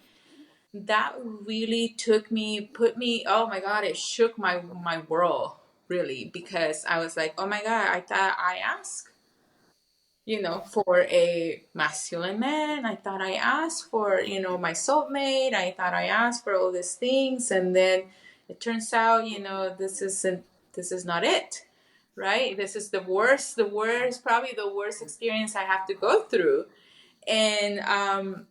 that really put me, oh my God, it shook my world really, because I was like, oh my God, I thought I asked, for a masculine man. I thought I asked for, my soulmate. I thought I asked for all these things. And then it turns out, this is not it, right? This is probably the worst experience I have to go through. And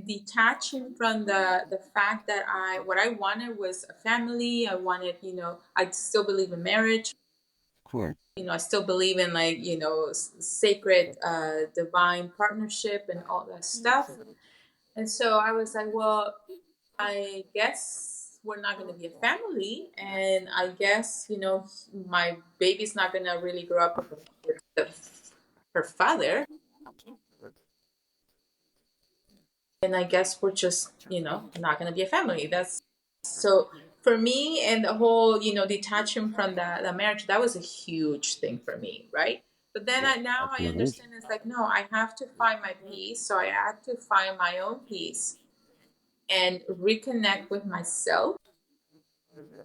detaching from the fact that what I wanted was a family. I wanted, I still believe in marriage. Cool. I still believe in, like, sacred, divine partnership and all that stuff. And so I was like, well, I guess we're not going to be a family, and I guess, my baby's not going to really grow up with her father, and I guess we're just, not going to be a family. That's so for me, and the whole, detaching from the marriage, that was a huge thing for me, right? But then now I Definitely is. understand, it's like, no, I have to find my peace. So I have to find my own peace and reconnect with myself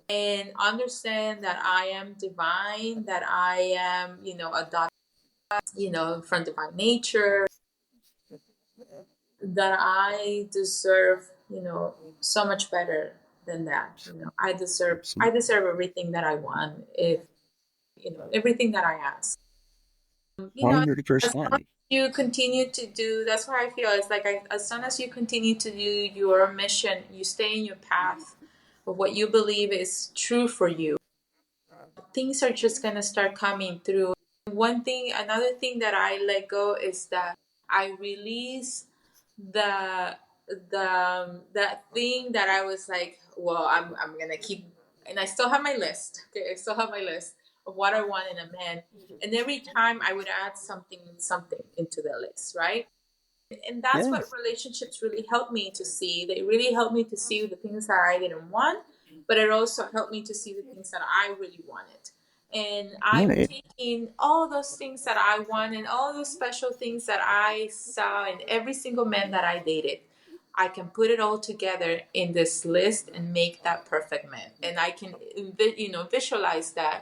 and understand that I am divine, that I am, a daughter, from divine nature, that I deserve, so much better than that. I Absolutely. deserve everything that I want, if everything that I ask. You know, as long as 100%. you continue to do, that's why I feel it's like, as soon as you continue to do your mission, you stay in your path of what you believe is true for you, things are just gonna start coming through. Another thing that I let go is that I release the that thing that I was like, well, I'm gonna keep, and I still have my list. Okay, I still have my list of what I want in a man, and every time I would add something into the list, right? And that's Yeah. what relationships really helped me to see. They really helped me to see the things that I didn't want, but it also helped me to see the things that I really wanted. And No, I'm taking all those things that I want and all those special things that I saw in every single man that I dated. I can put it all together in this list and make that perfect man. And I can, visualize that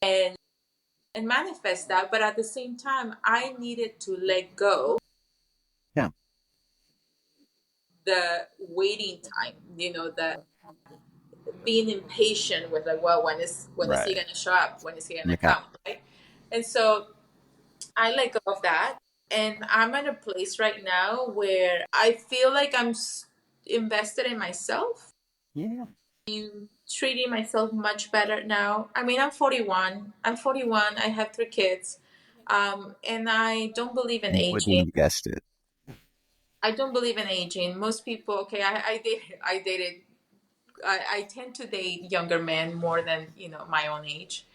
and manifest that. But at the same time, I needed to let go yeah. the waiting time, the being impatient with, like, well, when is he Right. gonna show up, when is he gonna Okay. come, right? And so I let go of that, and I'm at a place right now where I feel like I'm invested in myself, Yeah. treating myself much better now. I mean, I'm 41, I have 3 kids, and I don't believe in Wouldn't aging. have guessed it. I don't believe in aging. Most people, okay, I tend to date younger men more than, my own age,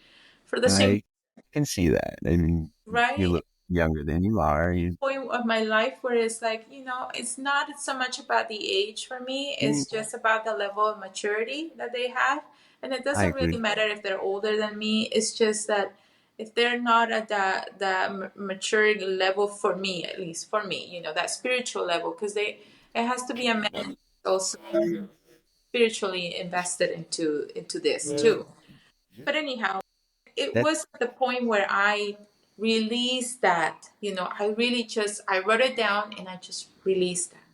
for the same, I can see that. I mean, you right, look younger than you are. point of my life where it's like, it's not so much about the age for me. Mm, It's just about the level of maturity that they have. And it I doesn't really agree. matter if they're older than me. It's just that if they're not at the maturity level, for me, at least for me, that spiritual level, because it has to be a man also spiritually invested into this too. But anyhow, it That was at the point where I released that. I wrote it down and I just released that.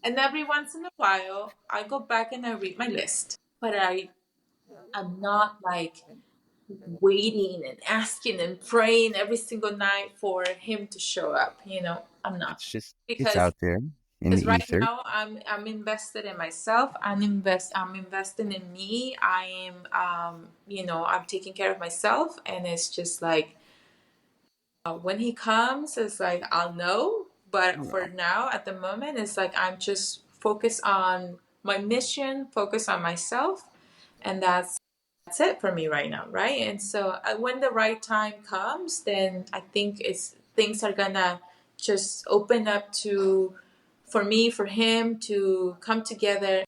And every once in a while, I go back and I read my list, but I'm not like waiting and asking and praying every single night for him to show up. I'm not, it's because out there in the right ether. now I'm invested in myself. I'm investing in me. I'm taking care of myself, and it's just like, when he comes, it's like I'll know. But for Well, now, at the moment, it's like I'm just focused on my mission, focus on myself, and that's it for me right now, right? And so, when the right time comes, then I think it's things are gonna just open up to for me, for him to come together.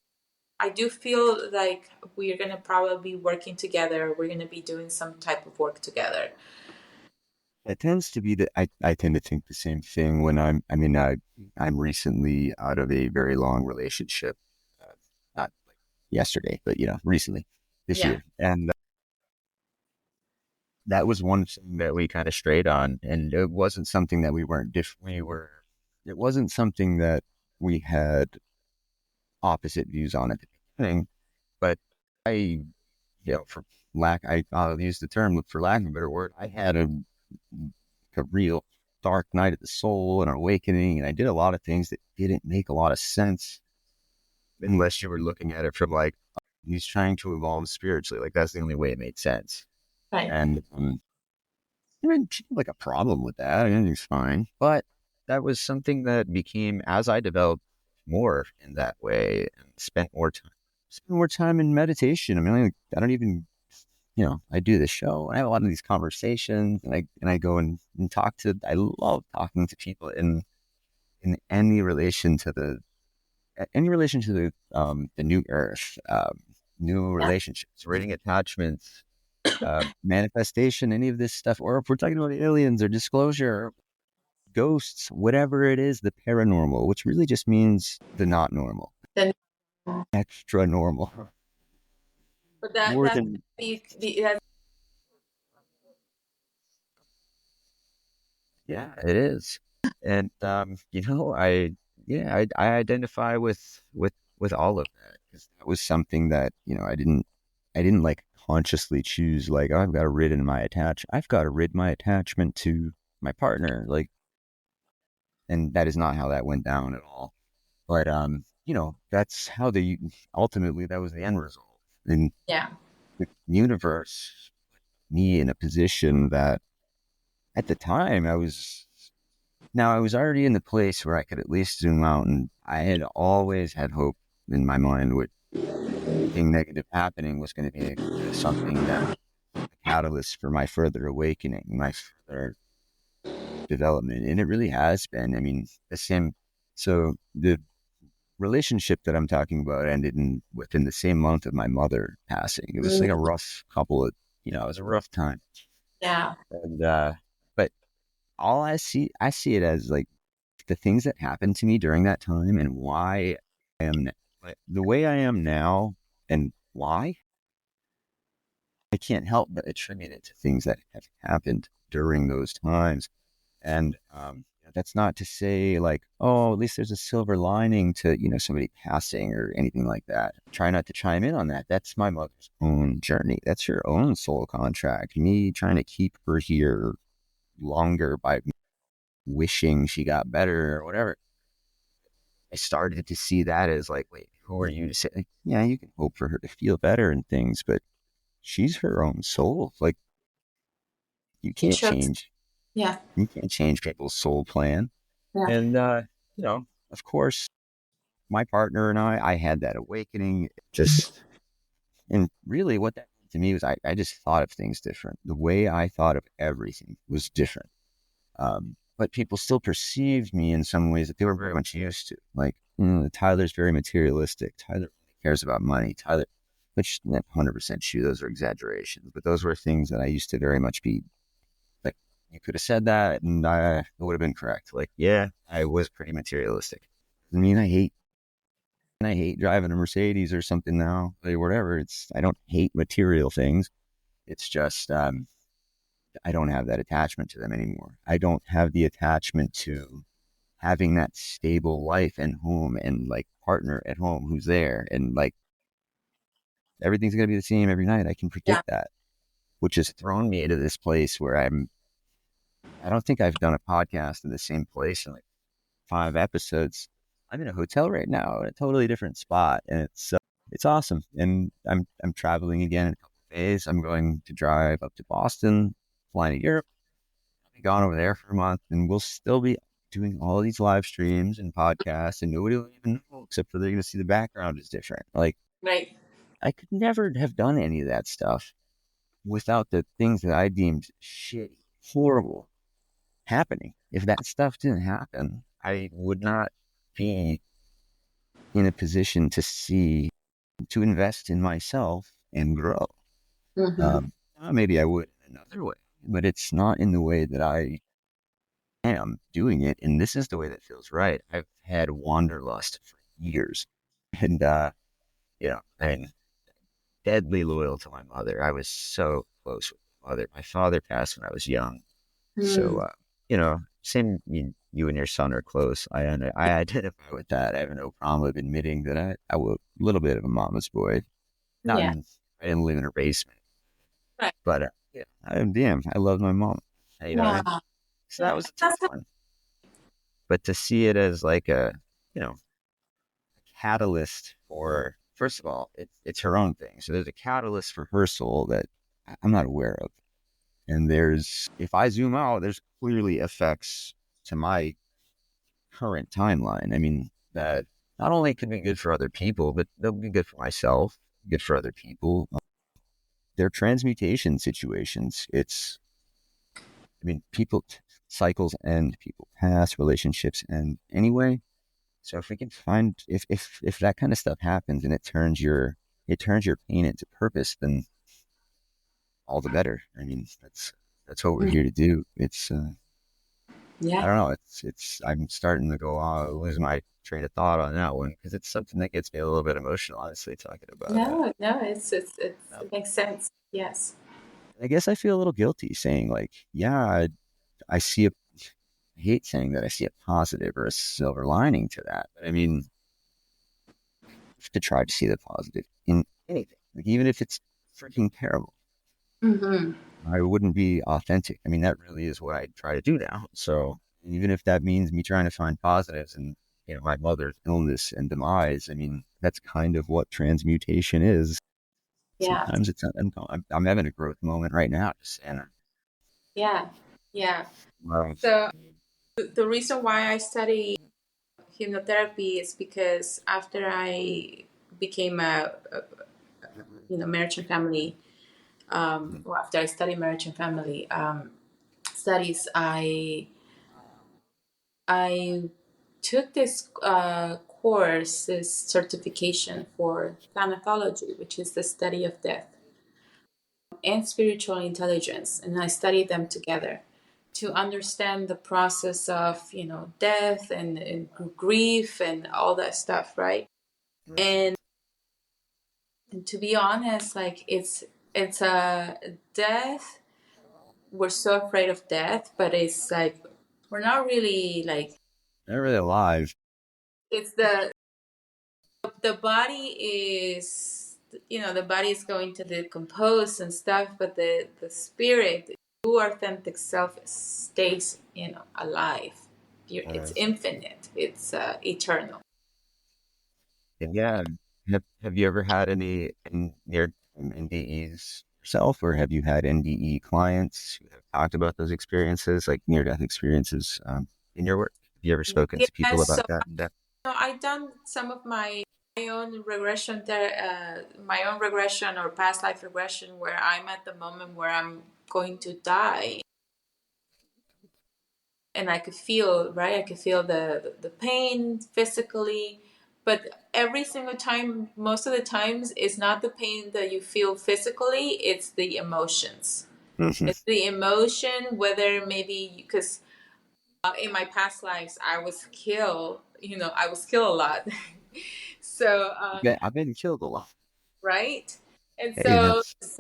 I do feel like we're gonna probably be working together. We're gonna be doing some type of work together. It tends to be that I tend to think the same thing when I'm recently out of a very long relationship, not like yesterday, but recently this Yeah. year. And that was one thing that we kind of strayed on. And it wasn't something that we weren't, it wasn't something that we had opposite views on at the beginning, but I, for I'll use the term for lack of a better word, I had a real dark night of the soul and an awakening. And I did a lot of things that didn't make a lot of sense unless you were looking at it from like, he's trying to evolve spiritually. Like that's the only way it made sense. Right. And I didn't have like a problem with that. Everything's fine. But that was something that became as I developed more in that way and spent more time in meditation. I mean, I don't even, I do this show and I have a lot of these conversations and I go and talk to, I love talking to people in any relation to the new earth, new Yeah. relationships, rating attachments, manifestation, any of this stuff, or if we're talking about aliens or disclosure, ghosts, whatever it is, the paranormal, which really just means the not normal, Then, extra normal, but that more that's than, that's yeah, it is. And, I identify with all of that because that was something that, I didn't like consciously choose like, oh, I've got to rid my attachment to my partner. Like, and that is not how that went down at all. But that's how ultimately that was the end result. And yeah. the universe put me in a position that at the time I was already in the place where I could at least zoom out, and I had always had hope in my mind with anything negative happening was going to be something that a catalyst for my further awakening, my further development. And it really has been. I mean, so the relationship that I'm talking about ended within the same month of my mother passing. It was like a Mm, rough couple of, it was a rough time. yeah. And, but I see it as like the things that happened to me during that time and why I am the way I am now and why I can't help but attribute it to things that have happened during those times. And that's not to say like, oh, at least there's a silver lining to, somebody passing or anything like that. Try not to chime in on that. That's my mother's own journey. That's her own soul contract. Me trying to keep her here longer by wishing she got better or whatever. I started to see that as like, wait, who are you to say? Like, yeah, you can hope for her to feel better and things, but she's her own soul. Like you It can't shows. change, Yeah. you can't change people's soul plan. Yeah. And, of course, my partner and I had that awakening and really what that meant to me was I just thought of things different. The way I thought of everything was different. But people still perceived me in some ways that they were very much used to. Like, Tyler's very materialistic. Tyler only cares about money. Which 100% true. Those are exaggerations, but those were things that I used to very much be like, you could have said that and it would have been correct. Like, yeah, I was pretty materialistic. I mean, I hate driving a Mercedes or something now, or whatever. I don't hate material things. It's just, I don't have that attachment to them anymore. I don't have the attachment to having that stable life and home and like partner at home who's there and like everything's going to be the same every night. I can Yeah. predict that, which has thrown me into this place where I don't think I've done a podcast in the same place in like 5 episodes. I'm in a hotel right now in a totally different spot and it's awesome. And I'm traveling again in a couple of days. I'm going to drive up to Boston, flying to Europe. I'll be gone over there for a month and we'll still be doing all of these live streams and podcasts and nobody will even know except for they're going to see the background is different. Like Right. I could never have done any of that stuff without the things that I deemed shitty, horrible happening. If that stuff didn't happen, I would not be in a position to invest in myself and grow. Mm-hmm. Um, maybe I would in another way. but it's not in the way that I am doing it. And this is the way that feels right. I've had wanderlust for years. And, I'm deadly loyal to my mother. I was so close with my mother. My father passed when I was young. So, Mm. same, you and your son are close. I identify with that. I have no problem with admitting that I was a little bit of a mama's boy. Not Yeah. in, I didn't live in a basement, Right. but yeah, I love my mom. Yeah. So that Yeah. was a tough That's one. But to see it as like a, you know, catalyst for, first of all, it's her own thing. So there's a catalyst for her soul that I'm not aware of. And if I zoom out, there's clearly effects to my current timeline. I mean, that not only could be good for other people, but they'll be good for myself, good for other people. They're transmutation situations. I mean, cycles end, people pass, relationships end anyway. So if we can find, if that kind of stuff happens and it turns your pain into purpose, then all the better. I mean, that's what we're here to do. I yeah. don't know. I'm starting to lose my train of thought on that one because it's something that gets me a little bit emotional, honestly, talking about it. No, no, it makes sense. Yes. I guess I feel a little guilty saying like, yeah, I see I hate saying that I see a positive or a silver lining to that. But I mean, to try to see the positive in anything, like even if it's freaking terrible, Mm-hmm. I wouldn't be authentic. I mean, that really is what I try to do now. So even if that means me trying to find positives in, my mother's illness and demise, I mean, that's kind of what transmutation is. Yeah. Sometimes I'm having a growth moment right now, just saying. Yeah. Yeah. Well, So the reason why I study hypnotherapy is because after I became a marriage and family, or after I studied marriage and family studies, I took this course, this certification for thanatology, which is the study of death, and spiritual intelligence, and I studied them together to understand the process of death and grief and all that stuff, right? And, and to be honest, like it's a death. We're so afraid of death, but it's like we're not really like they're really alive. it's the body is the body is going to decompose and stuff, but the spirit, your authentic self, stays alive. It's infinite, it's eternal. And yeah, have you ever had any near NDEs yourself, or have you had NDE clients who have talked about those experiences, like near death experiences, in your work? Have you ever spoken to people Yes, so about that in depth? I've done some of my own regression my own regression or past life regression, where I'm at the moment where I'm going to die, and I could feel, right, I could feel the pain physically, but every single time, most of the times, it's not the pain that you feel physically, it's the emotions. Mhm. It's the emotion, whether maybe because in my past lives I was killed a lot. So I've been killed a lot. right, and so Yes.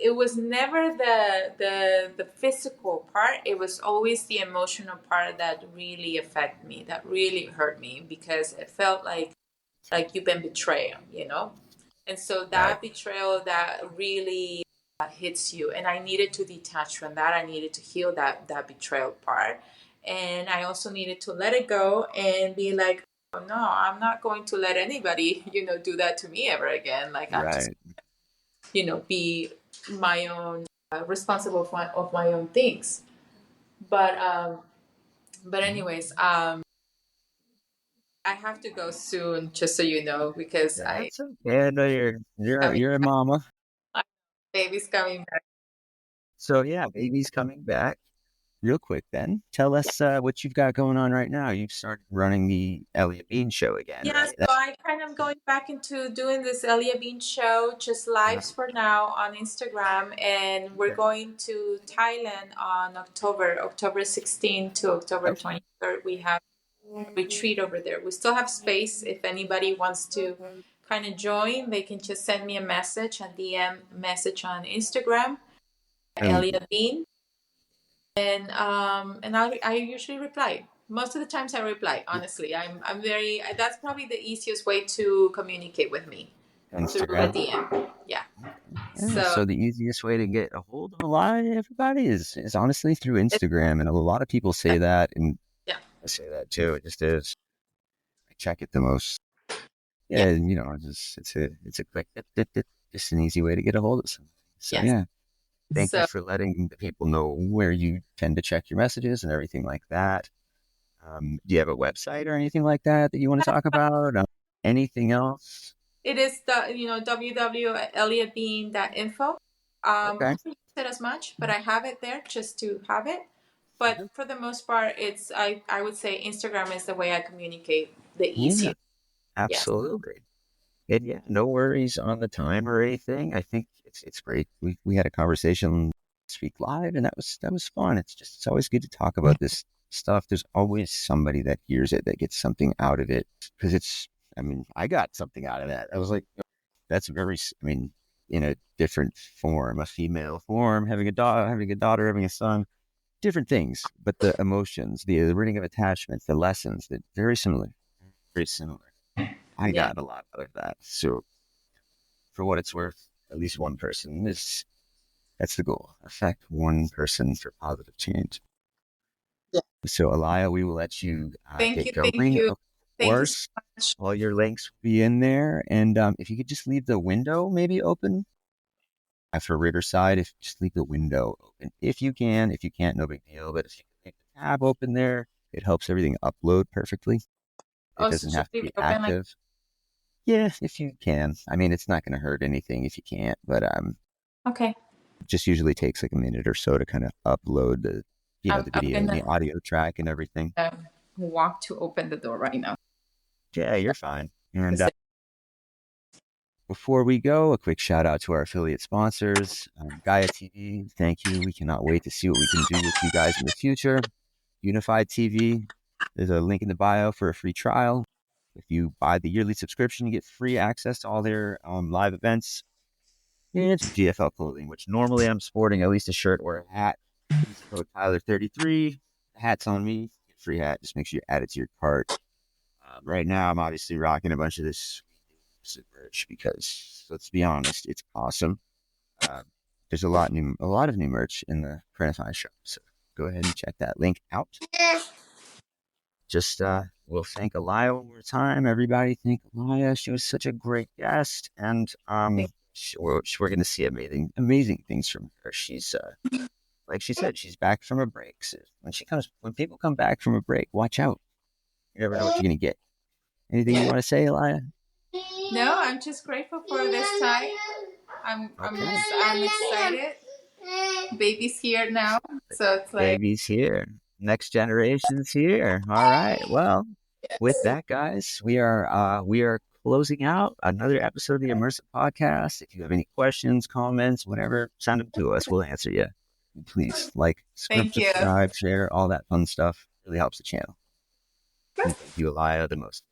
it was never the physical part, it was always the emotional part that really affected me, that really hurt me, because it felt like you've been betrayed, and so Right. that betrayal, that really hits you, and I needed to detach from that. I needed to heal that betrayal part, and I also needed to let it go and be like, oh, no, I'm not going to let anybody do that to me ever again. Like, I'm just Right. be my own responsible of my own things. But anyways, I have to go soon, just so you know, because I That's okay. I know coming you're a mama. back, baby's coming back. So yeah, baby's coming back. real quick then, tell us what you've got going on right now. You've started running the Elia Bean show again, Yeah, right? so I kind of going back into doing this Elia Bean show, just lives for now on Instagram, and we're Okay. going to Thailand on October 16th to October Okay. 23rd. We have a retreat over there. We still have space. If anybody wants to kind of join, they can just send me a message, a DM message on Instagram, Um, Elia Bean, and I usually reply. Most of the times I reply. Honestly, I'm very. That's probably the easiest way to communicate with me, through a Instagram. DM. Yeah. Yeah, So so the easiest way to get a hold of a lot of everybody is honestly through it, Instagram, and a lot of people say that, and yeah, I say that too. It just is. I check it the most. yeah. Yeah, and, it's a quick, just an easy way to get a hold of somebody. So Yes. yeah, thank you So for letting the people know where you tend to check your messages and everything like that. Do you have a website or anything like that you want to talk about? Anything else? it is the www.eliabean.info. I Okay. don't use it as much, but I have it there just to have it. But for the most part, it's I would say Instagram is the way I communicate the Yeah, easiest. Yes. absolutely. And yeah, no worries on the time or anything. I think it's great. We had a conversation speak live, and that was fun. It's always good to talk about this stuff. There's always somebody that hears it that gets something out of it because I mean, I got something out of that. I was like, that's I mean, in a different form, a female form, having a daughter, having a son, different things, but the emotions, the reading of attachments, the lessons, they're very similar, very similar. I Yeah. got a lot out of that. So for what it's worth, at least one person that's the goal. Affect one person for positive change. Yeah. So Elia, we will let you Thank get you. Thank going. you. Of Thank you so course, much. all your links will be in there. And if you could just leave the window maybe open for Riverside, if just leave the window open. If you can, if you can't, no big deal. But if you can leave the tab open there, it helps everything upload perfectly. It Oh, so doesn't just have to leave be it open like active. Yeah, if you can. I mean, it's not going to hurt anything if you can't, but okay. just usually takes like a minute or so to kind of upload the I'm video and the gonna audio track and everything. walk to open the door right now. Yeah, you're fine. And Just before we go, a quick shout out to our affiliate sponsors, Gaia TV. Thank you. We cannot wait to see what we can do with you guys in the future. Unified TV. There's a link in the bio for a free trial. If you buy the yearly subscription, you get free access to all their live events. And GFL clothing, which normally I'm sporting at least a shirt or a hat. Use code Tyler33. The hat's on me. Get a free hat. Just make sure you add it to your cart. Right now, I'm obviously rocking a bunch of this merch because, let's be honest, it's awesome. Uh, there's a lot of new merch in the Prentify shop. So go ahead and check that link out. Just we'll thank Elia one more time. Everybody thank Elia. She was such a great guest, and we're going to see amazing things from her. She's like she said, she's back from a break. So when people come back from a break, watch out. You never know what you're going to get. Anything you want to say, Elia? no, I'm just grateful for this time. Okay, I'm excited. Baby's here now, so it's like baby's here. Next generation's here. All right. Well, with yes. that, guys, we are closing out another episode of the Immersive Podcast. If you have any questions, comments, whatever, send them to us. We'll answer you. Please like, Thank you. subscribe, share, all that fun stuff. Really helps the channel. And thank you, Elia, the most.